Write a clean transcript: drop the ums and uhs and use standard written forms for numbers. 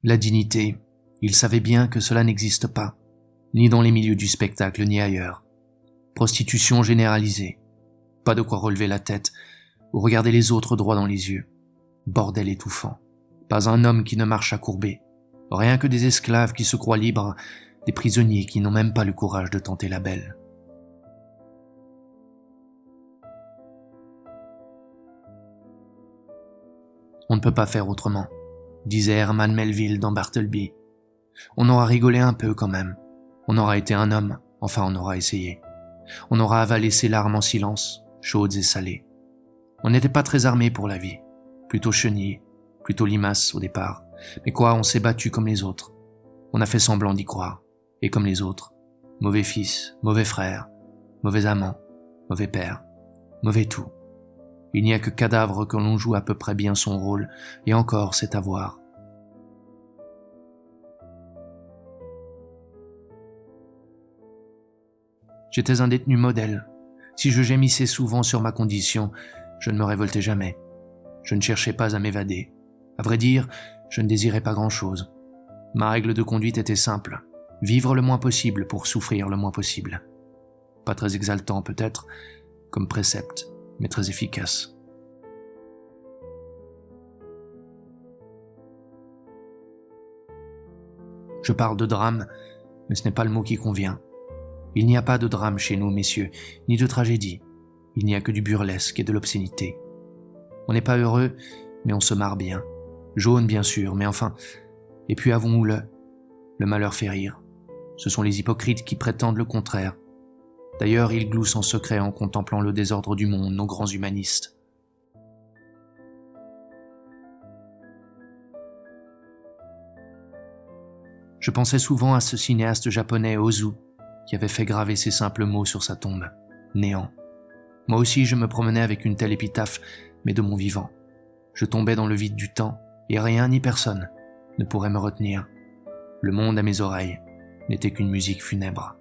La dignité, il savait bien que cela n'existe pas, ni dans les milieux du spectacle ni ailleurs. Prostitution généralisée, pas de quoi relever la tête ou regarder les autres droit dans les yeux. Bordel étouffant, pas un homme qui ne marche à courber, rien que des esclaves qui se croient libres, des prisonniers qui n'ont même pas le courage de tenter la belle. On ne peut pas faire autrement, disait Herman Melville dans Bartleby. On aura rigolé un peu quand même. On aura été un homme, enfin on aura essayé. On aura avalé ses larmes en silence, chaudes et salées. On n'était pas très armés pour la vie, plutôt chenilles, plutôt limaces au départ. Mais quoi, on s'est battu comme les autres. On a fait semblant d'y croire, et comme les autres. Mauvais fils, mauvais frère, mauvais amant, mauvais père, mauvais tout. Il n'y a que cadavre que l'on joue à peu près bien son rôle, et encore c'est à voir. J'étais un détenu modèle. Si je gémissais souvent sur ma condition, je ne me révoltais jamais. Je ne cherchais pas à m'évader. À vrai dire, je ne désirais pas grand-chose. Ma règle de conduite était simple. Vivre le moins possible pour souffrir le moins possible. Pas très exaltant peut-être, comme précepte, mais très efficace. Je parle de drame, mais ce n'est pas le mot qui convient. Il n'y a pas de drame chez nous, messieurs, ni de tragédie. Il n'y a que du burlesque et de l'obscénité. On n'est pas heureux, mais on se marre bien. Jaune, bien sûr, mais enfin... Et puis avouons-le, le malheur fait rire. Ce sont les hypocrites qui prétendent le contraire. D'ailleurs, ils gloussent en secret en contemplant le désordre du monde, nos grands humanistes. Je pensais souvent à ce cinéaste japonais Ozu, qui avait fait graver ces simples mots sur sa tombe. Néant. Moi aussi, je me promenais avec une telle épitaphe, mais de mon vivant. Je tombais dans le vide du temps, et rien ni personne ne pourrait me retenir. Le monde à mes oreilles n'était qu'une musique funèbre.